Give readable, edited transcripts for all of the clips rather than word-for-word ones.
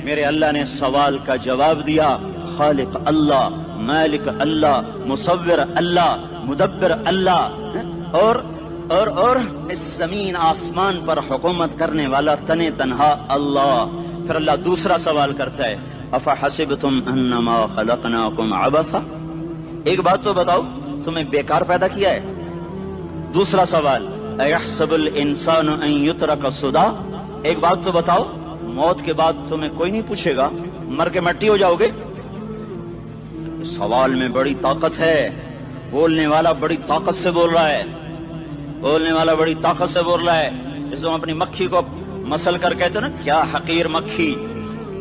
میرے اللہ نے سوال کا جواب دیا، خالق اللہ، مالک اللہ، مصور اللہ، مدبر اللہ، اور اس زمین آسمان پر حکومت کرنے والا تنے تنہا اللہ۔ پھر اللہ دوسرا سوال کرتا ہے، افحسبتم انما خلقناکم عبثا، ایک بات تو بتاؤ تمہیں بیکار پیدا کیا ہے؟ دوسرا سوال، ایحسب الانسان ان یترک سدی، ایک بات تو بتاؤ موت کے بعد تمہیں کوئی نہیں پوچھے گا، مر کے مٹی ہو جاؤ گے؟ سوال میں بڑی طاقت ہے، بولنے والا بڑی طاقت سے بول رہا ہے، بولنے والا بڑی طاقت سے بول رہا ہے۔ جس ہم اپنی مکھی کو مسل کر کہتے ہیں نا، کیا حقیر مکھی،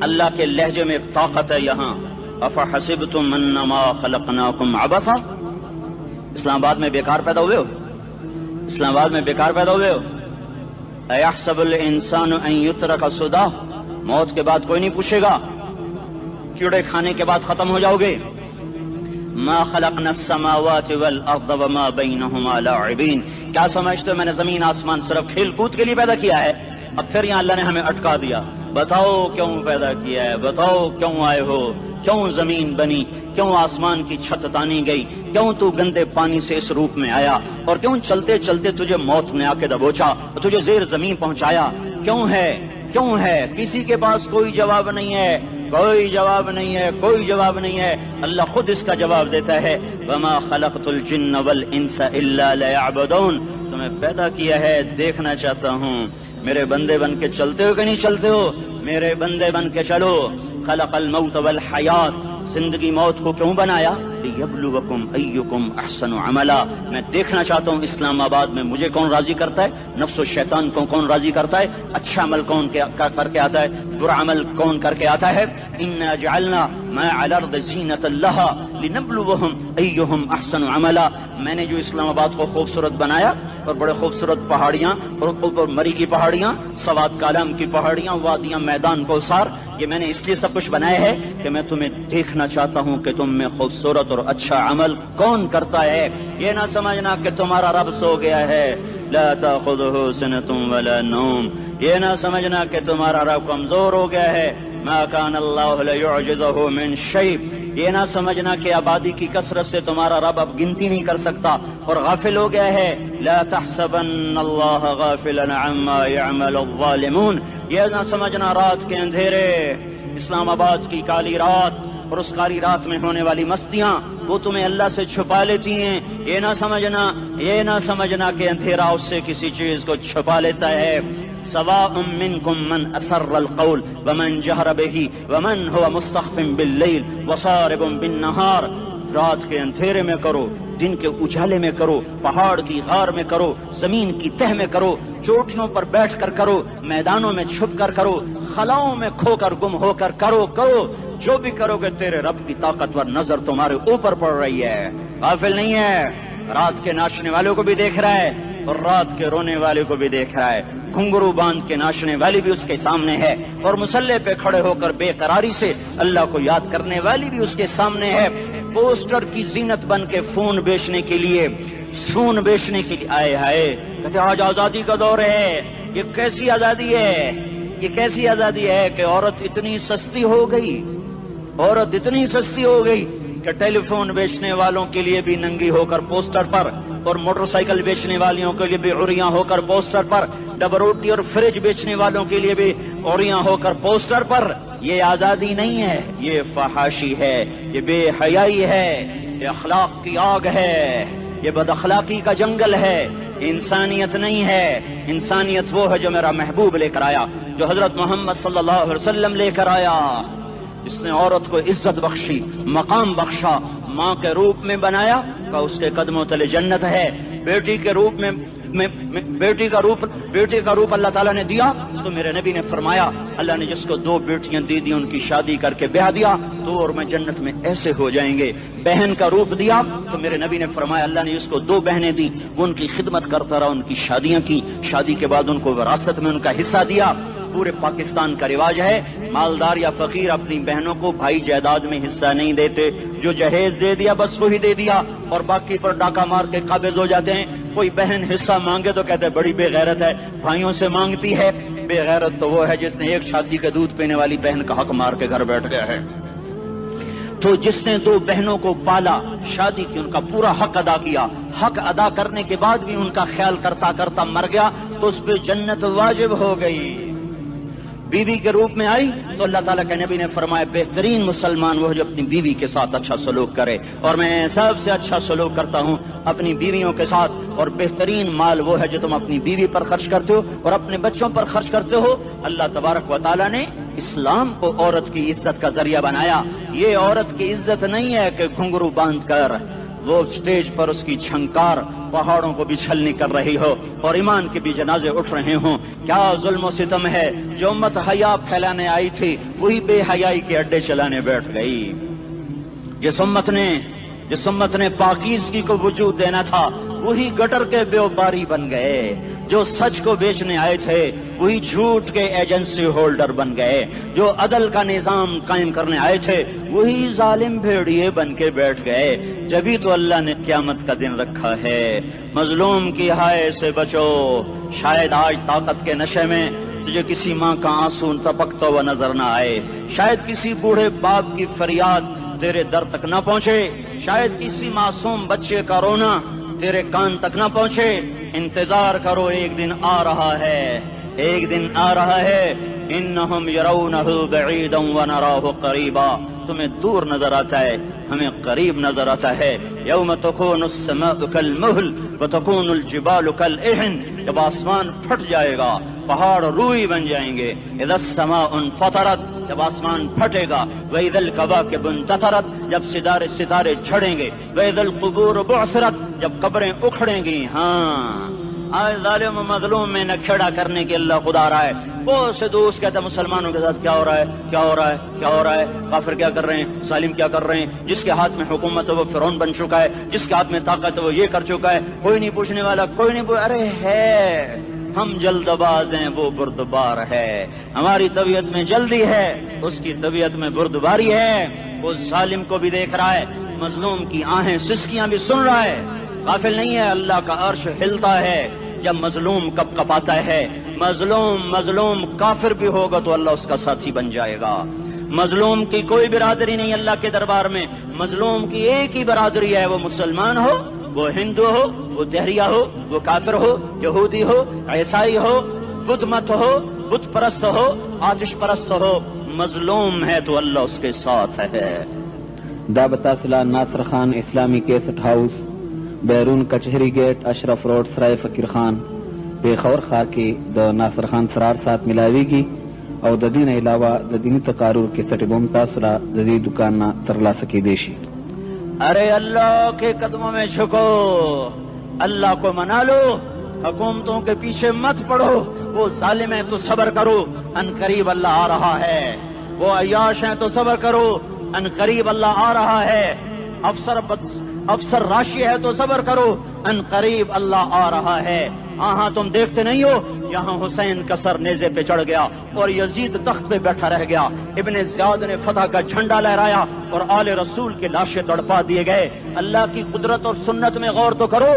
اللہ کے لہجے میں ایک طاقت ہے یہاں۔ افحسبتم انما خلقناکم عبثا، اسلام آباد میں بیکار پیدا ہوئے ہو؟ اسلام آباد میں بیکار پیدا ہوئے ہو؟ ایحسب الانسان ان یترک سدی، موت کے بعد کوئی نہیں پوچھے گا، کیڑے کھانے کے بعد ختم ہو جاؤ گے۔ ما خلقنا السماوات والارض وما بینہما لاعبین، کیا سمجھتے ہو میں نے زمین آسمان صرف کھیل کود کے لیے پیدا کیا ہے؟ اب پھر یہاں اللہ نے ہمیں اٹکا دیا، بتاؤ کیوں پیدا کیا ہے، بتاؤ کیوں آئے ہو، کیوں زمین بنی، کیوں آسمان کی چھت تانی گئی، کیوں تو گندے پانی سے اس روپ میں آیا، اور کیوں چلتے چلتے تجھے موت نے آ کے دبوچا اور تجھے زیر زمین پہنچایا، کیوں ہے، کیوں ہے؟ کسی کے پاس کوئی جواب نہیں ہے، کوئی جواب نہیں ہے، کوئی جواب نہیں ہے، اللہ خود اس کا جواب دیتا ہے، وما خلقت الجن والانس الا لیعبدون، تمہیں پیدا کیا ہے دیکھنا چاہتا ہوں، میرے بندے بن کے چلتے ہو کہ نہیں چلتے ہو؟ میرے بندے بن کے چلو۔ خلق الموت والحیات، زندگی موت کو کیوں بنایا؟ لیبلوکم ایکم احسن عملا، میں دیکھنا چاہتا ہوں اسلام آباد میں مجھے کون راضی کرتا ہے، نفس و شیطان کو کون راضی کرتا ہے، اچھا عمل کون کر کے آتا ہے، برا عمل کون کر کے آتا ہے۔ انا جعلنا ما علی الارض زینۃ لہا لنبلوہم ایہم احسن عملا، میں نے جو اسلام آباد کو خوبصورت بنایا، اور بڑے خوبصورت پہاڑیاں، اور اوپر مری کی پہاڑیاں، سوات کالام کی پہاڑیاں، وادیاں، میدان کوثر، یہ میں نے اس لیے سب کچھ بنایا ہے کہ میں تمہیں دیکھنا چاہتا ہوں کہ تم میں خوبصورت اور اچھا عمل کون کرتا ہے۔ یہ نہ سمجھنا کہ تمہارا رب سو گیا ہے، لا تأخذہ سنۃ ولا نوم، یہ نہ سمجھنا کہ تمہارا رب کمزور ہو گیا ہے، ما کان اللہ لیعجزہ من شیء، یہ نہ سمجھنا کہ آبادی کی کثرت سے تمہارا رب اب گنتی نہیں کر سکتا اور غافل ہو گیا ہے، لا تحسبن اللہ غافلا عما يعمل الظالمون، یہ نہ سمجھنا رات کے اندھیرے، اسلام آباد کی کالی رات اور اس کالی رات میں ہونے والی مستیاں وہ تمہیں اللہ سے چھپا لیتی ہیں، یہ نہ سمجھنا کہ اندھیرا اس سے کسی چیز کو چھپا لیتا ہے۔ سواء منکم من اسر القول ومن جہر بہ ومن هو مستخف باللیل وصارب بالنہار، رات کے اندھیرے میں کرو، دن کے اجالے میں کرو، پہاڑ کی غار میں کرو، زمین کی تہ میں کرو، چوٹیوں پر بیٹھ کر کرو، میدانوں میں چھپ کر کرو، خلاؤں میں کھو کر گم ہو کر کرو، جو بھی کرو گے تیرے رب کی طاقتور نظر تمہارے اوپر پڑ رہی ہے، غافل نہیں ہے، رات کے ناچنے والوں کو بھی دیکھ رہا ہے اور رات کے رونے والے کو بھی دیکھ رہا ہے، گھنگرو باندھ کے ناچنے والی بھی اس کے سامنے ہے، اور مسلح پہ کھڑے ہو کر بے قراری سے اللہ کو یاد کرنے والی بھی اس کے سامنے ہے، پوسٹر کی زینت بن کے فون بیچنے کے لیے آئے ہائے، کہتے آج آزادی کا دور ہے، یہ کیسی آزادی ہے، یہ کیسی آزادی ہے کہ عورت اتنی سستی ہو گئی کہ ٹیلی فون بیچنے والوں کے لیے بھی ننگی ہو کر پوسٹر پر، اور موٹر سائیکل بیچنے والوں کے لیے بھی عریاں ہو کر پوسٹر پر، ڈبل روٹی اور فریج بیچنے والوں کے لیے بھی عریاں ہو کر پوسٹر پر۔ یہ آزادی نہیں ہے، یہ فحاشی ہے، یہ بے حیائی ہے، یہ اخلاق کی آگ ہے، یہ بد اخلاقی کا جنگل ہے، انسانیت نہیں ہے۔ انسانیت وہ ہے جو میرا محبوب لے کر آیا، جو حضرت محمد صلی اللہ علیہ وسلم لے کر آیا، جس نے عورت کو عزت بخشی، مقام بخشا، ماں کے روپ میں بنایا کہ اس کے قدموں تلے جنت ہے، بیٹی کے روپ میں بیٹی کا روپ اللہ تعالیٰ نے دیا تو میرے نبی نے فرمایا اللہ نے جس کو 2 بیٹیاں دی ان کی شادی کر کے بیاہ دیا تو اور میں جنت میں ایسے ہو جائیں گے۔ بہن کا روپ دیا تو میرے نبی نے فرمایا اللہ نے جس کو 2 بہنیں دی وہ ان کی خدمت کرتا رہا، ان کی شادیاں کی، شادی کے بعد ان کو وراثت میں ان کا حصہ دیا۔ پورے پاکستان کا رواج ہے، مالدار یا فقیر اپنی بہنوں کو بھائی جائیداد میں حصہ نہیں دیتے، جو جہیز دے دیا بس وہی دے دیا، اور باقی پر ڈاکہ مار کے قابض ہو جاتے ہیں۔ کوئی بہن حصہ مانگے تو کہتے ہیں بڑی بے غیرت ہے، بھائیوں سے مانگتی ہے۔ بے غیرت تو وہ ہے جس نے ایک شادی کے دودھ پینے والی بہن کا حق مار کے گھر بیٹھ گیا ہے۔ تو جس نے دو بہنوں کو پالا، شادی کی، ان کا پورا حق ادا کیا، حق ادا کرنے کے بعد بھی ان کا خیال کرتا کرتا مر گیا تو اس پہ جنت واجب ہو گئی۔ بیوی کے روپ میں آئی تو اللہ تعالیٰ کے نبی نے فرمایا بہترین مسلمان وہ جو اپنی بیوی کے ساتھ اچھا سلوک کرے، اور میں سب سے اچھا سلوک کرتا ہوں اپنی بیویوں کے ساتھ، اور بہترین مال وہ ہے جو تم اپنی بیوی پر خرچ کرتے ہو اور اپنے بچوں پر خرچ کرتے ہو۔ اللہ تبارک و تعالیٰ نے اسلام کو عورت کی عزت کا ذریعہ بنایا۔ یہ عورت کی عزت نہیں ہے کہ گھنگرو باندھ کر وہ اسٹیج پر اس کی چھنکار پہاڑوں کو بھی چھلنی کر رہی ہو اور ایمان کے بھی جنازے اٹھ رہے ہوں۔ کیا ظلم و ستم ہے، جو امت حیا پھیلانے آئی تھی وہی بے حیائی کے اڈے چلانے بیٹھ گئی۔ جس امت نے پاکیزگی کو وجود دینا تھا وہی گٹر کے بیوباری بن گئے، جو سچ کو بیچنے آئے تھے وہی جھوٹ کے ایجنسی ہولڈر بن گئے، جو عدل کا نظام قائم کرنے آئے تھے وہی ظالم بھیڑیے بن کے بیٹھ گئے۔ جبھی تو اللہ نے قیامت کا دن رکھا ہے۔ مظلوم کی ہائے سے بچو، شاید آج طاقت کے نشے میں تجھے کسی ماں کا آنسو ٹپکتا ہوا نظر نہ آئے، شاید کسی بوڑھے باپ کی فریاد تیرے در تک نہ پہنچے، شاید کسی معصوم بچے کا رونا تیرے کان تک نہ پہنچے۔ انتظار کرو، ایک دن آ رہا ہے، ایک دن آ رہا ہے۔ انہم یرونہ بعیدا ونراہ قریبا، تمہیں دور نظر آتا ہے، ہمیں قریب نظر آتا ہے۔ یوم تکون السماء کالمہل وتکون الجبال کالعہن، جب آسمان پھٹ جائے گا پہاڑ روئی بن جائیں گے۔ اذا السماء انفطرت، جب آسمان پھٹے گا۔ وَإِذَا الْكَوَاكِبُ انتَثَرَتْ، جب ستارے جھڑیں گے۔ وَإِذَا الْقُبُورُ بُعْثِرَتْ، جب قبریں اکھڑیں گی۔ ہاں آج ظالم و مظلوم میں نہ کھیڑا کرنے کے اللہ خدا رہا ہے۔ بہت سے دوست کہتے ہیں مسلمانوں کے ساتھ کیا ہو رہا ہے، کیا ہو رہا ہے، کیا ہو رہا ہے، کافر کیا کر رہے ہیں، ظالم کیا کر رہے ہیں، جس کے ہاتھ میں حکومت ہے وہ فرعون بن چکا ہے، جس کے ہاتھ میں طاقت ہے وہ یہ کر چکا ہے، کوئی نہیں پوچھنے والا، کوئی نہیں ارے ہے، ہم جلد باز ہیں وہ بردبار ہے، ہماری طبیعت میں جلدی ہے اس کی طبیعت میں بردباری ہے۔ وہ ظالم کو بھی دیکھ رہا ہے، مظلوم کی آہیں سسکیاں بھی سن رہا ہے، غافل نہیں ہے۔ اللہ کا عرش ہلتا ہے جب مظلوم کپ کپاتا ہے۔ مظلوم کافر بھی ہوگا تو اللہ اس کا ساتھی بن جائے گا۔ مظلوم کی کوئی برادری نہیں اللہ کے دربار میں، مظلوم کی ایک ہی برادری ہے، وہ مسلمان ہو، وہ ہندو ہو، وہ دہریہ ہو، وہ کافر ہو، یہودی ہو، عیسائی ہو، بدھ مت ہو، بت پرست ہو، آتش پرست ہو، مظلوم ہے تو اللہ اس کے ساتھ ہے۔ دا بتاصلہ ناصر خان اسلامی کیسٹ ہاؤس، بیرون کچہری گیٹ، اشرف روڈ، سرائے فقیر خان، پیښور ښار کې د ناصر خان سرار سات ملاویږي او د دې نه علاوه د دیني تقارر کیسټې به هم تاسو را د دې دکان نه ترلاسه کیدی شي۔ ارے اللہ کے قدموں میں جھکو، اللہ کو منا لو، حکومتوں کے پیچھے مت پڑو، وہ ظالم ہیں تو صبر کرو، ان قریب اللہ آ رہا ہے، وہ عیاش ہیں تو صبر کرو، ان قریب اللہ آ رہا ہے، افسر راشی ہے تو صبر کرو، ان قریب اللہ آ رہا ہے۔ ہاں تم دیکھتے نہیں ہو، یہاں حسین کا سر نیزے پہ چڑھ گیا اور یزید تخت پہ بیٹھا رہ گیا، ابن زیاد نے فتح کا جھنڈا لہرایا اور آل رسول کے لاشیں تڑپا دیے گئے۔ اللہ کی قدرت اور سنت میں غور تو کرو،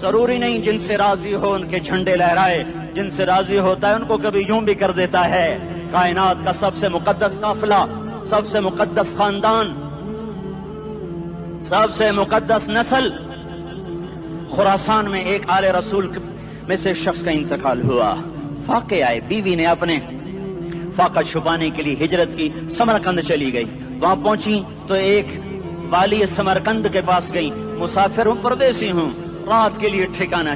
ضروری نہیں جن سے راضی ہو ان کے جھنڈے لہرائے، جن سے راضی ہوتا ہے ان کو کبھی یوں بھی کر دیتا ہے۔ کائنات کا سب سے مقدس قافلہ، سب سے مقدس خاندان، سب سے مقدس نسل، خراسان میں ایک آل رسول میں سے شخص کا انتقال ہوا، فاقے آئے، بیوی نے اپنے فاقہ چھپانے کے لیے ہجرت کی، سمرقند چلی گئی، وہاں پہنچی تو ایک والی سمرقند کے پاس گئی، مسافر ہوں، پردیسی ہوں، رات کے لیے ٹھکانا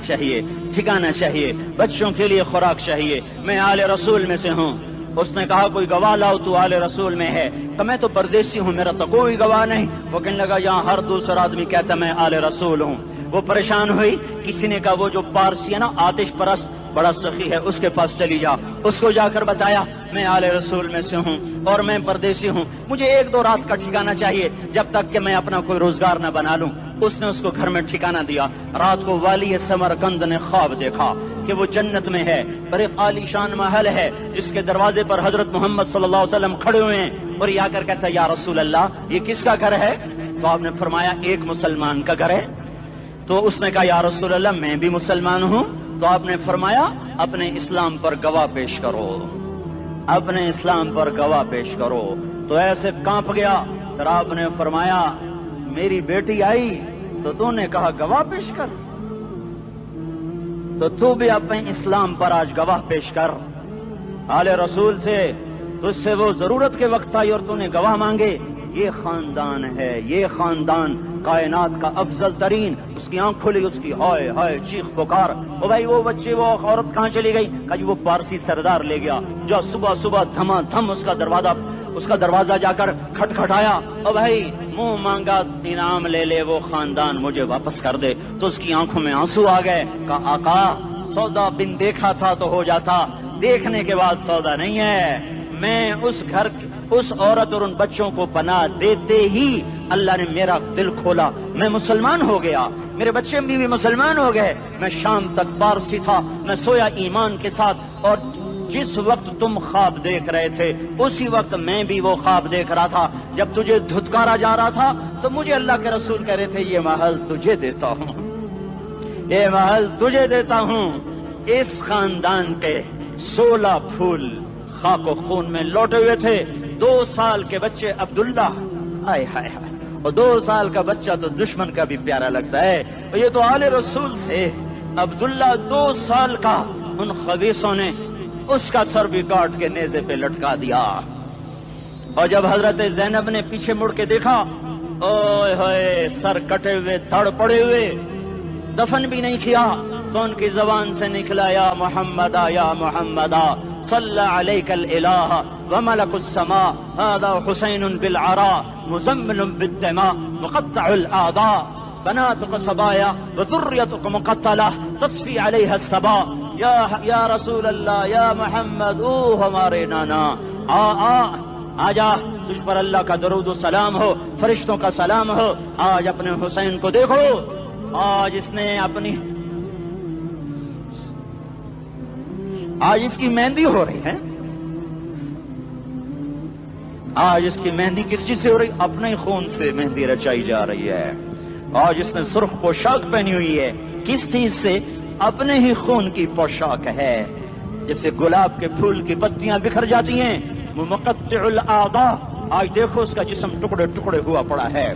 چاہیے، بچوں کے لیے خوراک چاہیے، میں آل رسول میں سے ہوں۔ اس نے کہا کوئی گواہ لاؤ، تو آل رسول میں ہے؟ کہ میں تو پردیسی ہوں، میرا تو کوئی گواہ نہیں۔ وہ کہنے لگا یہاں ہر دوسرا آدمی کہتا میں آل رسول ہوں۔ وہ پریشان ہوئی، کسی نے کہا وہ جو پارسی ہے نا آتش پرست، بڑا سخی ہے، اس کے پاس چلی جا۔ اس کو جا کر بتایا میں آل رسول میں سے ہوں اور میں پردیسی ہوں، مجھے 1-2 رات کا ٹھکانہ چاہیے جب تک کہ میں اپنا کوئی روزگار نہ بنا لوں۔ اس نے اس کو گھر میں ٹھکانہ دیا۔ رات کو والی سمرقند نے خواب دیکھا کہ وہ جنت میں ہے، بڑے عالی شان محل ہے جس کے دروازے پر حضرت محمد صلی اللہ علیہ وسلم کھڑے ہوئے ہیں، اور یہ آ کر کہتا ہے یا رسول اللہ یہ کس کا گھر ہے؟ تو آپ نے فرمایا ایک مسلمان کا گھر ہے۔ تو اس نے کہا یا رسول اللہ میں بھی مسلمان ہوں۔ تو آپ نے فرمایا اپنے اسلام پر گواہ پیش کرو، اپنے اسلام پر گواہ پیش کرو۔ تو ایسے کانپ گیا۔ پھر آپ نے فرمایا میری بیٹی آئی تو تو نے کہا گواہ پیش کر، تو بھی اپنے اسلام پر آج گواہ پیش کر۔ آل رسول سے تجھ سے وہ ضرورت کے وقت آئی اور تو نے گواہ مانگے۔ یہ خاندان ہے، یہ خاندان کائنات کا افضل ترین۔ اس کی آنکھ کھلی، اس کی ہائے ہائے چیخ پکار، او بھائی وہ بچے وہ عورت کہاں چلی گئی؟ کہا جی وہ پارسی سردار لے گیا، جو صبح صبح دھما دھم اس کا دروازہ جا کر کھٹکھٹایا، او بھائی منہ مانگا انعام لے لے، وہ خاندان مجھے واپس کر دے۔ تو اس کی آنکھوں میں آنسو آ گئے۔ کہا آقا سودا بن دیکھا تھا تو ہو جاتا، دیکھنے کے بعد سودا نہیں ہے۔ میں اس گھر اس عورت اور ان بچوں کو پناہ دیتے ہی اللہ نے میرا دل کھولا، میں مسلمان ہو گیا، میرے بچے بھی مسلمان ہو گئے۔ میں شام تک پارسی تھا، میں سویا ایمان کے ساتھ، اور جس وقت تم خواب دیکھ رہے تھے اسی وقت میں بھی وہ خواب دیکھ رہا تھا۔ جب تجھے دھتکارا جا رہا تھا تو مجھے اللہ کے رسول کہہ رہے تھے یہ محل تجھے دیتا ہوں، یہ محل تجھے دیتا ہوں۔ اس خاندان کے 16 پھول خاک و خون میں لوٹے ہوئے تھے۔ 2 سال کے بچے عبداللہ، ہائے ہائے ہائے، اور 2 سال کا بچہ تو دشمن کا بھی پیارا لگتا ہے، اور یہ تو آل رسول تھے۔ عبداللہ 2 سال کا، ان خبیثوں نے اس کا سر بھی کاٹ کے نیزے پہ لٹکا دیا۔ اور جب حضرت زینب نے پیچھے مڑ کے دیکھا، اوئے ہوئے سر کٹے ہوئے، دھڑ پڑے ہوئے، دفن بھی نہیں کیا، تو ان کی زبان سے نکلا یا محمدہ یا محمدہ صلی علیک الالہ وملک السماء هذا حسین بالعراء مزمل بالدماء مقطع الاعداء بناتك صبايا وذريتك مقتلة تصفي عليها الصبا یا رسول اللہ یا محمد، او ہمارے نانا، آ جا، تجھ پر اللہ کا درود و سلام ہو، فرشتوں کا سلام ہو۔ آج اپنے حسین کو دیکھو، آج اس نے آج اس کی مہندی ہو رہی ہے۔ آج اس کی مہندی کس چیز سے ہو رہی؟ اپنے خون سے مہندی رچائی جا رہی ہے۔ آج اس نے سرخ پوشاک پہنی ہوئی ہے، کس چیز سے؟ اپنے ہی خون کی پوشاک ہے۔ جیسے گلاب کے پھول کی پتیاں بکھر جاتی ہیں، وہ مقطع الاعضاء، آج دیکھو اس کا جسم ٹکڑے ٹکڑے ہوا پڑا ہے۔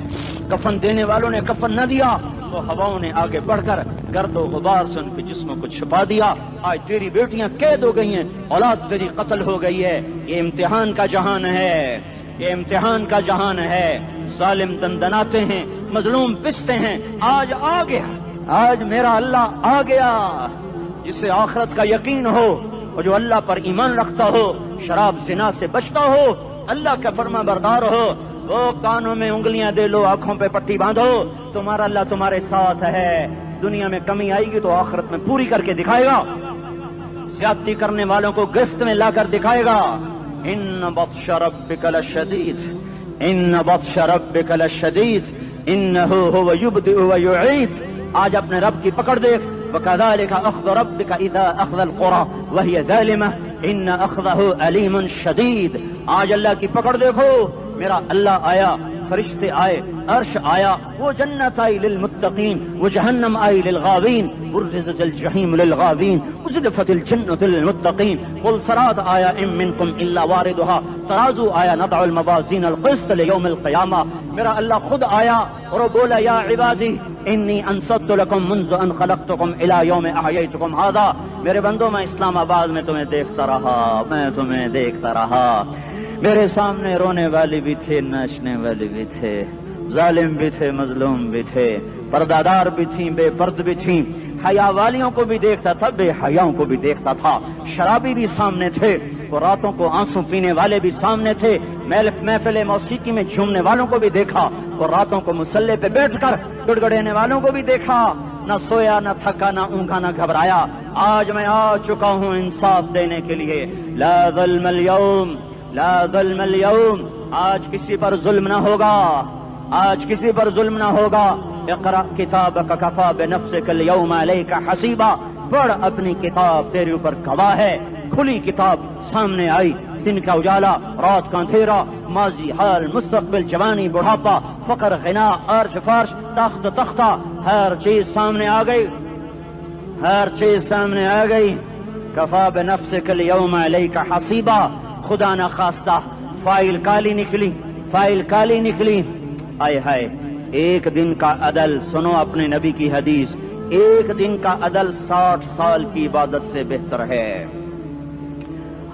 کفن دینے والوں نے کفن نہ دیا تو ہواؤں نے آگے بڑھ کر گرد و غبار سے ان کے جسموں کو چھپا دیا۔ آج تیری بیٹیاں قید ہو گئی ہیں، اولاد تیری قتل ہو گئی ہے۔ یہ امتحان کا جہان ہے، یہ امتحان کا جہان ہے۔ ظالم دندناتے ہیں، مظلوم پستے ہیں۔ آج آ گیا، آج میرا اللہ آ گیا، جسے آخرت کا یقین ہو اور جو اللہ پر ایمان رکھتا ہو، شراب زنا سے بچتا ہو، اللہ کا فرما بردار ہو، وہ کانوں میں انگلیاں دے لو، آنکھوں پہ پٹی باندھو، تمہارا اللہ تمہارے ساتھ ہے۔ دنیا میں کمی آئے گی تو آخرت میں پوری کر کے دکھائے گا، زیادتی کرنے والوں کو گرفت میں لا کر دکھائے گا۔ ان بطش ربک لشدید، ان بطش ربک لشدید انہ هو یبدئ ویعید۔ آج اپنے رب کی پکڑ دیکھ، وَكَذَلِكَ أَخْذُ رَبِّكَ إِذَا أَخْذَ الْقُرَى وَهِيَ ظَالِمَةٌ إِنَّ أَخْذَهُ أَلِيمٌ شَدِيدٌ۔ آج اللہ کی پکڑ دیکھو، میرا اللہ آیا، فرشتے آئے، عرش آیا، وہ جنت آئی للمتقین، وہ جہنم آئی للغاوین، برزت الجحیم للغاوین، ازلفت الجنت للمتقین، قل صراط آیا ام منکم الا واردها، ترازو آیا نضع الموازین القسط لیوم القیامہ۔ میرا اللہ خود آیا اور وہ بولا یا عبادی انی انصت لکم منذ ان خلقتکم الی یوم احییتکم ھذا۔ میرے بندوں، میں اسلام آباد میں تمہیں دیکھتا رہا، میں تمہیں دیکھتا رہا، میرے سامنے رونے والی بھی تھے، ناچنے والی بھی تھے، ظالم بھی تھے، مظلوم بھی تھے، پردادار بھی تھیں، بے پرد بھی تھیں، حیا والیوں کو بھی دیکھتا تھا، بے حیاؤں کو بھی دیکھتا تھا، شرابی بھی سامنے تھے، اور راتوں کو آنسو پینے والے بھی سامنے تھے، محفل موسیقی میں جھومنے والوں کو بھی دیکھا، اور راتوں کو مسلح پہ بیٹھ کر گڑگڑانے والوں کو بھی دیکھا۔ نہ سویا، نہ تھکا، نہ اونگا، نہ گھبرایا، آج میں آ چکا ہوں انصاف دینے کے لیے. لا ظلم اليوم، لا ظلم اليوم. آج کسی پر ظلم نہ ہوگا، آج کسی پر ظلم نہ ہوگا. اقرأ کتابک کفا بنفسک اليوم علیک حسیبا. پڑھ اپنی کتاب، تیرے اوپر گواہ ہے. کھلی کتاب سامنے آئی، دن کا اجالا، رات کا اندھیرا، ماضی، حال، مستقبل، جوانی، بڑھاپا، فقر، غنا، عرش فرش، تخت تختہ، ہر چیز سامنے آ گئی، ہر چیز سامنے آ گئی. کفا بنفسک اليوم علیک حسیبا. خدا نہ خواستہ فائل کالی نکلی، فائل کالی نکلی. آئے ہائے، ایک دن کا عدل، سنو اپنے نبی کی حدیث، ایک دن کا عدل 60 سال کی عبادت سے بہتر ہے.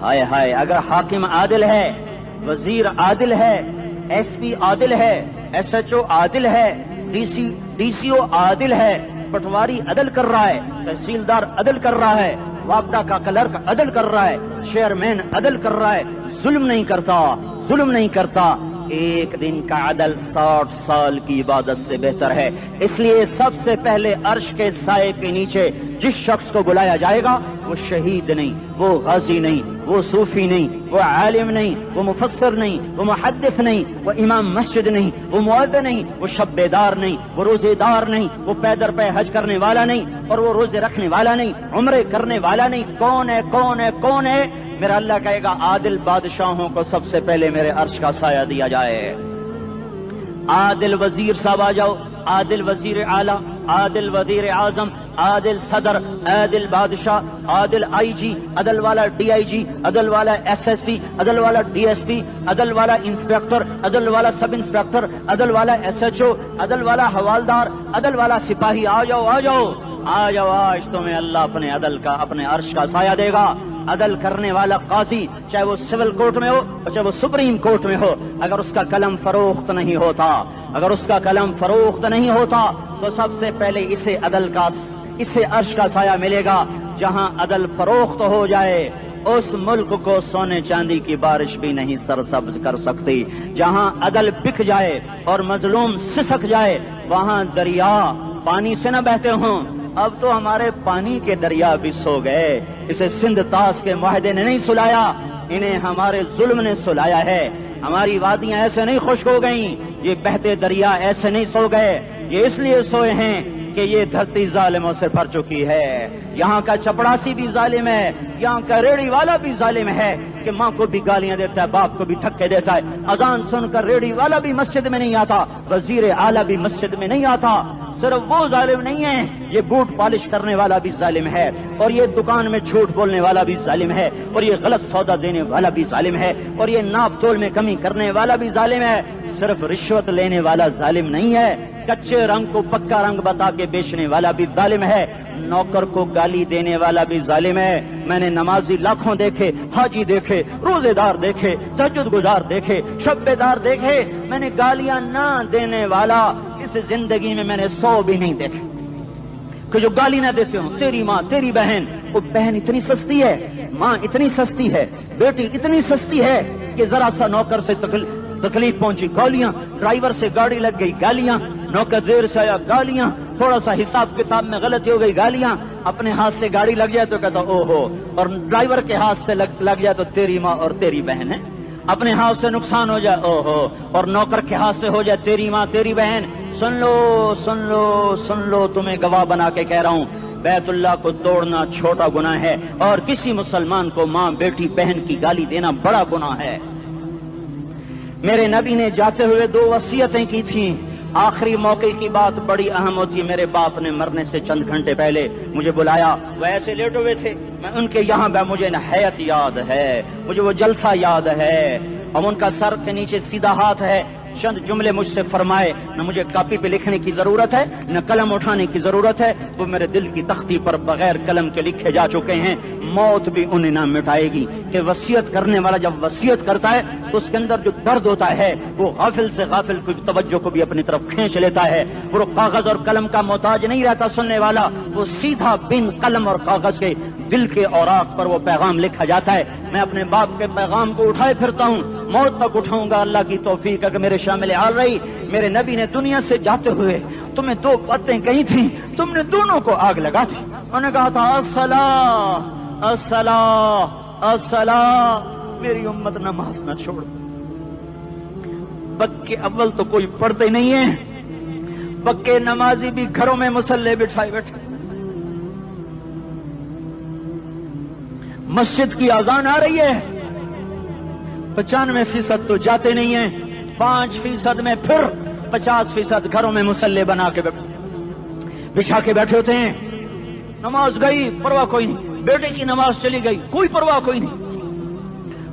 ہائے ہائے، اگر حاکم عادل ہے، وزیر عادل ہے، ایس پی عادل ہے، ایس ایچ او عادل ہے، ڈی سی او عادل ہے، پٹواری عدل کر رہا ہے، تحصیلدار عدل کر رہا ہے، وابڈا کا کلرک عدل کر رہا ہے، چیئرمین عدل کر رہا ہے، ظلم نہیں کرتا، ظلم نہیں کرتا. ایک دن کا عدل 60 سال کی عبادت سے بہتر ہے. اس لیے سب سے پہلے عرش کے سائے کے نیچے جس شخص کو بلایا جائے گا وہ شہید نہیں، وہ غازی نہیں، وہ صوفی نہیں، وہ عالم نہیں، وہ مفسر نہیں، وہ محدث نہیں، وہ امام مسجد نہیں، وہ مؤذن نہیں، وہ شب بیدار نہیں، وہ روزے دار نہیں، وہ پیدر پہ حج کرنے والا نہیں، اور وہ روزے رکھنے والا نہیں، عمرے کرنے والا نہیں. کون ہے، کون ہے، کون ہے؟ میرا اللہ کہے گا عادل بادشاہوں کو سب سے پہلے میرے عرش کا سایہ دیا جائے. عادل وزیر صاحب آ جاؤ، عادل وزیر اعلیٰ، عادل وزیر اعظم، عادل صدر، عادل بادشاہ، عادل آئی جی، عدل والا ڈی آئی جی، عدل والا ایس ایس پی، عدل والا ڈی ایس پی، عدل والا انسپیکٹر، عدل والا سب انسپیکٹر، عدل والا ایس ایچ او، عدل والا حوالدار، عدل والا سپاہی. آ جاؤ، آ جاؤ، آ جاؤ. آج تمہیں اللہ اپنے عدل کا، اپنے عرش کا سایہ دے گا. عدل کرنے والا قاضی، چاہے وہ سول کورٹ میں ہو اور چاہے وہ سپریم کورٹ میں ہو، اگر اس کا قلم فروخت نہیں ہوتا، اگر اس کا قلم فروخت نہیں ہوتا تو سب سے پہلے اسے عرش کا سایہ ملے گا. جہاں عدل فروخت ہو جائے اس ملک کو سونے چاندی کی بارش بھی نہیں سرسبز کر سکتی. جہاں عدل بک جائے اور مظلوم سسک جائے وہاں دریا پانی سے نہ بہتے ہوں. اب تو ہمارے پانی کے دریا بھی سو گئے. اسے سندھ طاس کے معاہدے نے نہیں سلایا، انہیں ہمارے ظلم نے سلایا ہے. ہماری وادیاں ایسے نہیں خشک ہو گئیں، یہ بہتے دریا ایسے نہیں سو گئے. یہ اس لیے سوئے ہیں کہ یہ دھرتی ظالموں سے بھر چکی ہے. یہاں کا چپڑاسی بھی ظالم ہے، یہاں کا ریڑھی والا بھی ظالم ہے کہ ماں کو بھی گالیاں دیتا ہے، باپ کو بھی دھکے دیتا ہے. اذان سن کر ریڑھی والا بھی مسجد میں نہیں آتا، وزیر اعلیٰ بھی مسجد میں نہیں آتا. صرف وہ ظالم نہیں ہے، یہ بوٹ پالش کرنے والا بھی ظالم ہے، اور یہ دکان میں جھوٹ بولنے والا بھی ظالم ہے، اور یہ غلط سودا دینے والا بھی ظالم ہے، اور یہ ناپ تول میں کمی کرنے والا بھی ظالم ہے. صرف رشوت لینے والا ظالم نہیں ہے، کچے رنگ کو پکا رنگ بتا کے بیچنے والا بھی ظالم ہے، نوکر کو گالی دینے والا بھی ظالم ہے. میں نے نمازی لاکھوں دیکھے، حاجی دیکھے، روزے دار دیکھے، تہجد گزار دیکھے، شب بیدار دیکھے. میں نے گالیاں نہ دینے والا اس زندگی میں نے 100 بھی نہیں دیکھے کہ جو گالی نہ دیتے ہوں. تیری ماں، تیری بہن، وہ بہن اتنی سستی ہے، ماں اتنی سستی ہے، بیٹی اتنی سستی ہے کہ ذرا سا نوکر سے تکلیف پہنچی گالیاں، ڈرائیور سے گاڑی لگ گئی گالیاں، نوکر دیر سے آیا گالیاں، تھوڑا سا حساب کتاب میں غلطی ہو گئی گالیاں. اپنے ہاتھ سے گاڑی لگ جائے تو کہتا او ہو، اور ڈرائیور کے ہاتھ سے لگ جائے تو تیری ماں اور تیری بہن ہے. اپنے ہاتھ سے نقصان ہو جائے او ہو، اور نوکر کے ہاتھ سے ہو جائے تیری ماں تیری بہن. سن لو سن لو سن لو، تمہیں گواہ بنا کے کہہ رہا ہوں، بیت اللہ کو توڑنا چھوٹا گناہ ہے، اور کسی مسلمان کو ماں، بیٹی، بہن کی گالی دینا بڑا گناہ ہے. میرے نبی نے جاتے ہوئے 2 وصیتیں کی تھیں. آخری موقع کی بات بڑی اہم ہوتی ہے. میرے باپ نے مرنے سے چند گھنٹے پہلے مجھے بلایا، وہ ایسے لیٹے ہوئے تھے، میں ان کے یہاں مجھے نہایت یاد ہے، مجھے وہ جلسہ یاد ہے، اور ان کا سر کے نیچے سیدھا ہاتھ ہے. چند جملے مجھ سے فرمائے، نہ مجھے کاپی پہ لکھنے کی ضرورت ہے نہ قلم اٹھانے کی ضرورت ہے، وہ میرے دل کی تختی پر بغیر قلم کے لکھے جا چکے ہیں. موت بھی انہیں نہ مٹائے گی کہ وصیت کرنے والا جب وصیت کرتا ہے تو اس کے اندر جو درد ہوتا ہے وہ غافل سے غافل کی توجہ کو بھی اپنی طرف کھینچ لیتا ہے. وہ کاغذ اور قلم کا محتاج نہیں رہتا سننے والا، وہ سیدھا بن قلم اور کاغذ کے دل کے اوراق پر وہ پیغام لکھا جاتا ہے. میں اپنے باپ کے پیغام کو اٹھائے پھرتا ہوں، موت تک اٹھاؤں گا، اللہ کی توفیق ہے کہ میرے شامل حال رہی. میرے نبی نے دنیا سے جاتے ہوئے تمہیں دو باتیں کہی تھی، تم نے دونوں کو آگ لگا دی. انہوں نے کہا تھا الصلاۃ الصلاۃ الصلاۃ، میری امت نماز نہ چھوڑ. پکے اول تو کوئی پڑھتے نہیں ہے، پکے نمازی بھی گھروں میں مصلے بٹھائے بیٹھے. مسجد کی اذان آ رہی ہے، 95% تو جاتے نہیں ہیں، 5% میں پھر 50% گھروں میں مصلے بنا کے بچھا کے بیٹھے ہوتے ہیں. نماز گئی پرواہ کوئی نہیں، بیٹے کی نماز چلی گئی کوئی پرواہ کوئی نہیں.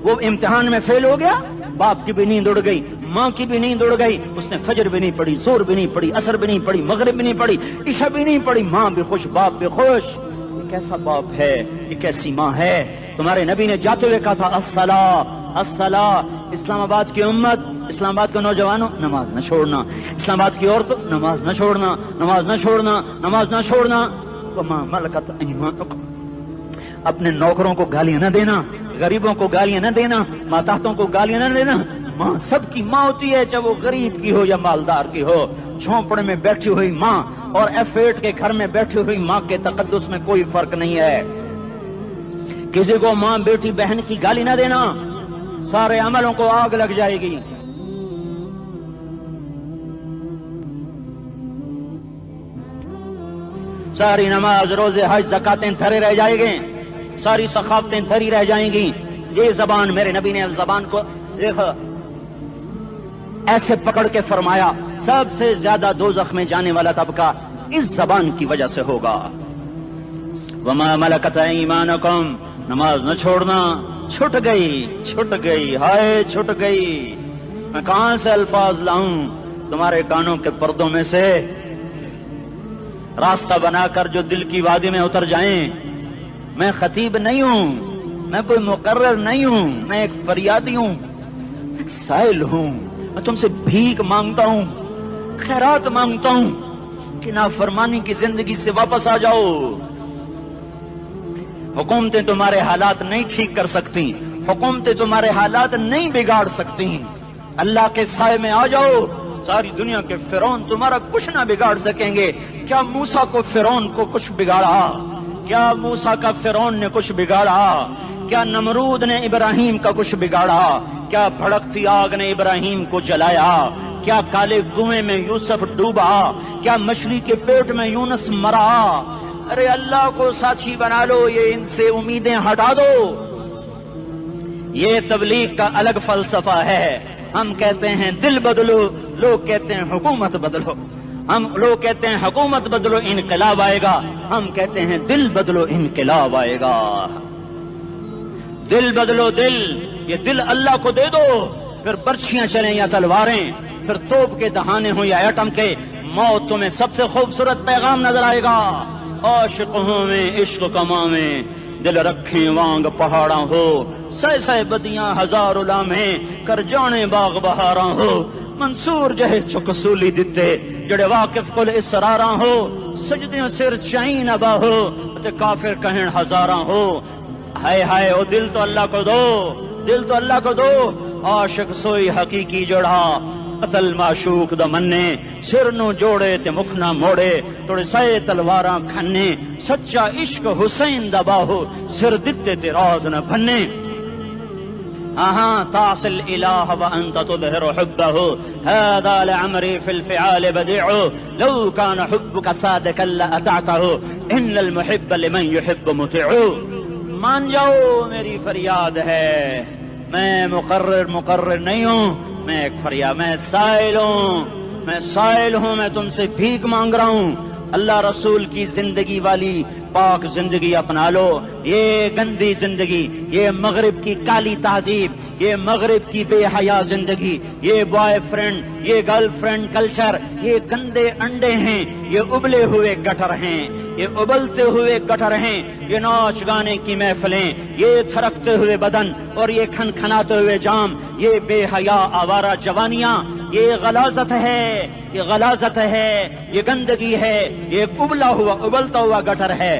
وہ امتحان میں فیل ہو گیا، باپ کی بھی نیند اڑ گئی، ماں کی بھی نیند اڑ گئی، اس نے فجر بھی نہیں پڑھی، زور بھی نہیں پڑھی، عصر بھی نہیں پڑھی، مغرب بھی نہیں پڑھی، عشاء بھی نہیں پڑھی. ماں بھی خوش باپ بھی خوش. یہ کیسا باپ ہے، یہ کیسی ماں ہے. تمہارے نبی نے جاتے ہوئے کہا تھا الصلاۃ الصلاۃ. اسلام آباد کی امت، اسلام آباد کے نوجوانوں، نماز نہ چھوڑنا. اسلام آباد کی عورتوں، نماز نہ چھوڑنا، نماز نہ چھوڑنا، نماز نہ چھوڑنا. وما ملکت ایمانکم، اپنے نوکروں کو گالیاں نہ دینا، غریبوں کو گالیاں نہ دینا، ماتحتوں کو گالیاں نہ دینا. ماں سب کی ماں ہوتی ہے، چاہے وہ غریب کی ہو یا مالدار کی ہو. جھونپڑے میں بیٹھی ہوئی ماں اور F8 کے گھر میں بیٹھی ہوئی ماں کے تقدس میں کوئی فرق نہیں ہے. کسی کو ماں بیٹی بہن کی گالی نہ دینا، سارے عملوں کو آگ لگ جائے گی. ساری نماز روزے حج زکاتیں دھرے رہ جائیں گے، ساری ثقافتیں دھری رہ جائیں گی. یہ زبان، میرے نبی نے زبان کو دیکھا ایسے پکڑ کے فرمایا سب سے زیادہ دوزخ میں جانے والا طبقہ اس زبان کی وجہ سے ہوگا. وما ملکت ایمانکم، نماز نہ چھوڑنا. چھٹ گئی ہائے چھٹ گئی. میں کہاں سے الفاظ لاؤں تمہارے کانوں کے پردوں میں سے، راستہ بنا کر جو دل کی وادی میں اتر جائیں. میں خطیب نہیں ہوں، میں کوئی مقرر نہیں ہوں، میں ایک فریادی ہوں، ایک سائل ہوں. میں تم سے بھیک مانگتا ہوں، خیرات مانگتا ہوں کہ نافرمانی کی زندگی سے واپس آ جاؤ. حکومتیں تمہارے حالات نہیں ٹھیک کر سکتی، حکومتیں تمہارے حالات نہیں بگاڑ سکتی. اللہ کے سائے میں آ جاؤ، ساری دنیا کے فرعون تمہارا کچھ نہ بگاڑ سکیں گے. کیا موسیٰ کو فرعون کو کچھ بگاڑا؟ کیا موسیٰ کا فرعون نے کچھ بگاڑا؟ کیا نمرود نے ابراہیم کا کچھ بگاڑا؟ کیا بھڑکتی آگ نے ابراہیم کو جلایا؟ کیا کالے کنویں میں یوسف ڈوبا؟ کیا مچھلی کے پیٹ میں یونس مرا؟ ارے اللہ کو ساتھی بنا لو، یہ ان سے امیدیں ہٹا دو. یہ تبلیغ کا الگ فلسفہ ہے. ہم کہتے ہیں دل بدلو، لوگ کہتے ہیں حکومت بدلو. لوگ کہتے ہیں حکومت بدلو انقلاب آئے گا، ہم کہتے ہیں دل بدلو انقلاب آئے گا. دل بدلو، دل، یہ دل اللہ کو دے دو. پھر برچیاں چلیں یا تلواریں، پھر توپ کے دہانے ہوں یا ایٹم کے، موت تمہیں سب سے خوبصورت پیغام نظر آئے گا. عاشق ہوں میں عشق کما میں، دل رکھیں وانگ پہاڑاں ہو، سہ بدیاں ہزار لامہیں کر جانے باغ بہاراں ہو. منصور جہے چکسولی دتے جڑے واقف کل اسراراں ہو، سجدیاں سر چائیں نبا ہو تے کافر کہیں ہزاراں ہو. ہائے ہائے او دل تو اللہ کو دو، دل تو اللہ کو دو. عاشق سوئی حقیقی جڑا، قتل معشوق دا مننے، سر نو جوڑے تے مکھ نہ موڑے، توڑے سائے تلواراں کھنے. سچا عشق حسین دا باہو، سر دتے تے راز نہ بھنے. تعصي الإله وأنت تظهر حبه، هذا لعمري في الفعال بديع، لو كان حبك صادقا لأطعته، إن المحب لمن يحب مطيع. مان جاؤ میری فریاد ہے، میں مقرر نہیں ہوں، میں ایک فریاد، میں سائل ہوں، میں تم سے بھیک مانگ رہا ہوں. اللہ رسول کی زندگی والی پاک زندگی اپنا لو. یہ گندی زندگی، یہ مغرب کی کالی تہذیب، یہ مغرب کی بے حیا زندگی، یہ بوائے فرینڈ، یہ گرل فرینڈ کلچر، یہ گندے انڈے ہیں، یہ ابلے ہوئے گٹر ہیں، یہ ابلتے ہوئے گٹر ہیں. یہ ناچ گانے کی محفلیں، یہ تھرکتے ہوئے بدن اور یہ کھنکھناتے ہوئے جام، یہ بے حیا آوارہ جوانیاں، یہ غلاظت ہے، یہ غلاظت ہے، یہ گندگی ہے، یہ ابلتا ہوا گٹر ہے.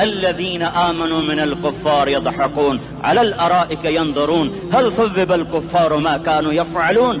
الذين آمنوا من الكفار يضحكون على الأرائك ينظرون هل ثوب الكفار ما كانوا يفعلون।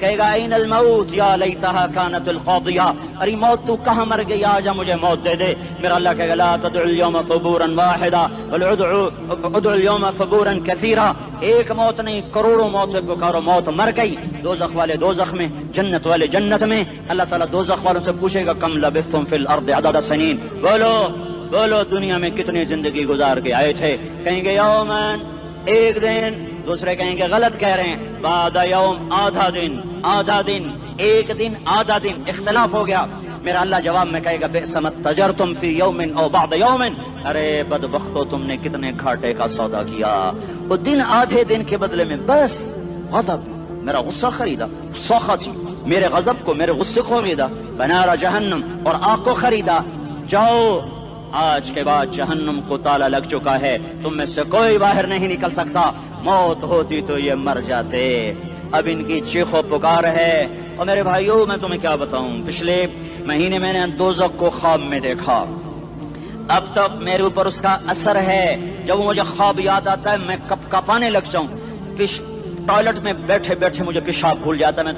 کہے گا این الموت یا لیتہا کانت القاضیہ، ارے موت تو کہاں مر گئی، آجا مجھے موت دے دے. میرا اللہ کہے گا لا تدعو اليوم ثبورا واحدا بل ادعو اليوم ثبورا کثیرا. ایک موت نہیں کروڑوں موت پکارو. موت مر گئی، دوزخ والے دوزخ میں، جنت والے جنت میں. اللہ تعالیٰ دوزخ والوں سے پوچھے گا کم لبثتم فی الارض عدد سنین، بولو دنیا میں کتنی زندگی گزار کے آئے تھے. کہیں گے یومن، ایک دن. دوسرے کہیں گے غلط کہہ رہے ہیں، بعد یوم، آدھا دن، ایک دن آدھا دن، اختلاف ہو گیا. میرا اللہ جواب میں کہے گا بئس ما تجرتم فی یوم او بعد یوم، ارے بدبختو تم نے کتنے گھاٹے کا سودا کیا. وہ دن آدھے دن کے بدلے میں بس غضب، میرا غصہ خریدا، سخط میرے غضب کو، میرے غصے کو خریدا. بنار جہنم، اور آگ کو خریدا. جاؤ، آج کے بعد جہنم کو تالا لگ چکا ہے، تم میں سے کوئی باہر نہیں نکل سکتا. موت ہوتی تو یہ مر جاتے. اب ان کی چیخ و پکار ہے. اور میرے بھائیوں میں تمہیں کیا بتاؤں، پچھلے مہینے میں نے دوزخ کو خواب میں دیکھا. اب تک میرے اوپر اس کا اثر ہے. جب مجھے خواب یاد آتا ہے میں کپ کپانے لگ جاؤں. ٹوائلٹ میں بیٹھے بیٹھے مجھے پیشاب بھول جاتا ہے.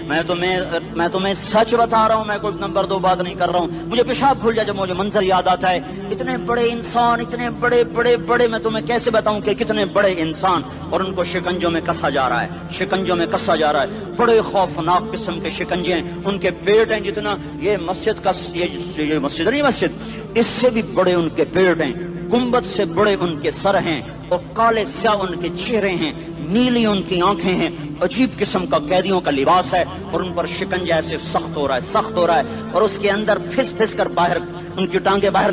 میں تمہیں سچ بتا رہا ہوں، میں کوئی نمبر 2 بات نہیں کر رہا ہوں. مجھے پیشاب بھول جاتا ہے، مجھے منظر یاد آتا ہے. اتنے بڑے انسان، اتنے بڑے میں تمہیں کیسے بتاؤں کہ کتنے بڑے انسان، اور ان کو شکنجوں میں کسا جا رہا ہے. بڑے خوفناک قسم کے شکنجے ہیں. ان کے پیٹ ہیں جتنا یہ مسجد کا، یہ مسجد نہیں، مسجد اس سے بھی بڑے ان کے پیٹ ہیں. گنبد سے بڑے ان کے سر ہیں، اور کالے سیاہ ان کے چہرے ہیں، نیلی ان کی آنکھیں ہیں. عجیب قسم کا قیدیوں کا لباس ہے، اور ان پر شکنجہ ایسے سخت ہو رہا ہے. اور اس کے اندر پھس کر باہر ان کی ٹانگیں باہر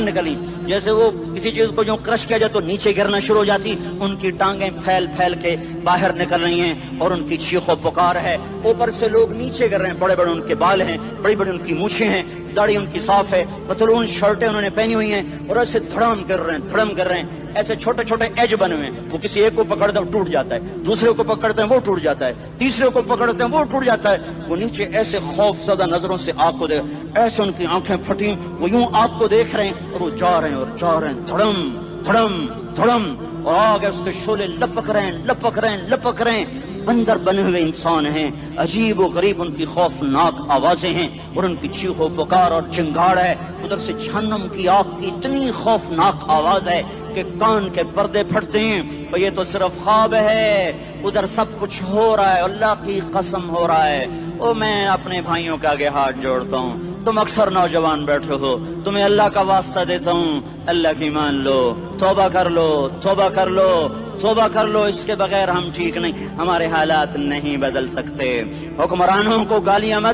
نکلی جیسے وہ کسی چیز کو جو کرش کیا جائے تو نیچے گرنا شروع ہو جاتی. ان کی ٹانگیں پھیل کے باہر نکل رہی ہیں، اور ان کی چیخ و پکار ہے. اوپر سے لوگ نیچے گر رہے ہیں. بڑے ان کے بال ہیں، بڑی ان کی مونچھیں ہیں، داڑھی ان کی صاف ہے، پتلون شرٹیں انہوں نے پہنی ہوئی ہیں، اور ایسے دھڑم گر رہے ہیں. ایسے چھوٹے ایج بنے ہوئے ہیں. وہ کسی ایک کو پکڑتے ہیں وہ ٹوٹ جاتا ہے، دوسرے کو پکڑتے ہیں وہ ٹوٹ جاتا ہے، تیسرے کو پکڑتے ہیں وہ ٹوٹ جاتا ہے. وہ نیچے ایسے خوف زدہ نظروں سے آگ کو دیکھ، ایسے ان کی آنکھیں پھٹی، وہ یوں آگ کو دیکھ رہے ہیں، اور وہ جا رہے ہیں دھڑم، اور آگ اس کے شعلے لپک رہے ہیں. بندر بنے ہوئے انسان ہیں، عجیب و غریب ان کی خوفناک آوازیں ہیں، اور ان کی چیخ و پکار اور چنگاڑ ہے. ادھر سے جہنم کی آگ کی اتنی خوفناک آواز ہے کہ کان کے پردے پھٹتے ہیں. اور یہ تو صرف خواب ہے، ادھر سب کچھ ہو رہا ہے، اللہ کی قسم ہو رہا ہے. اور میں اپنے بھائیوں کے آگے ہاتھ جوڑتا ہوں، تم اکثر نوجوان بیٹھے ہو، تمہیں اللہ کا واسطہ دیتا ہوں، اللہ کی مان لو، توبہ کر لو. اس کے بغیر ہم ٹھیک نہیں، ہمارے حالات نہیں بدل سکتے. حکمرانوں کو گالیاں مت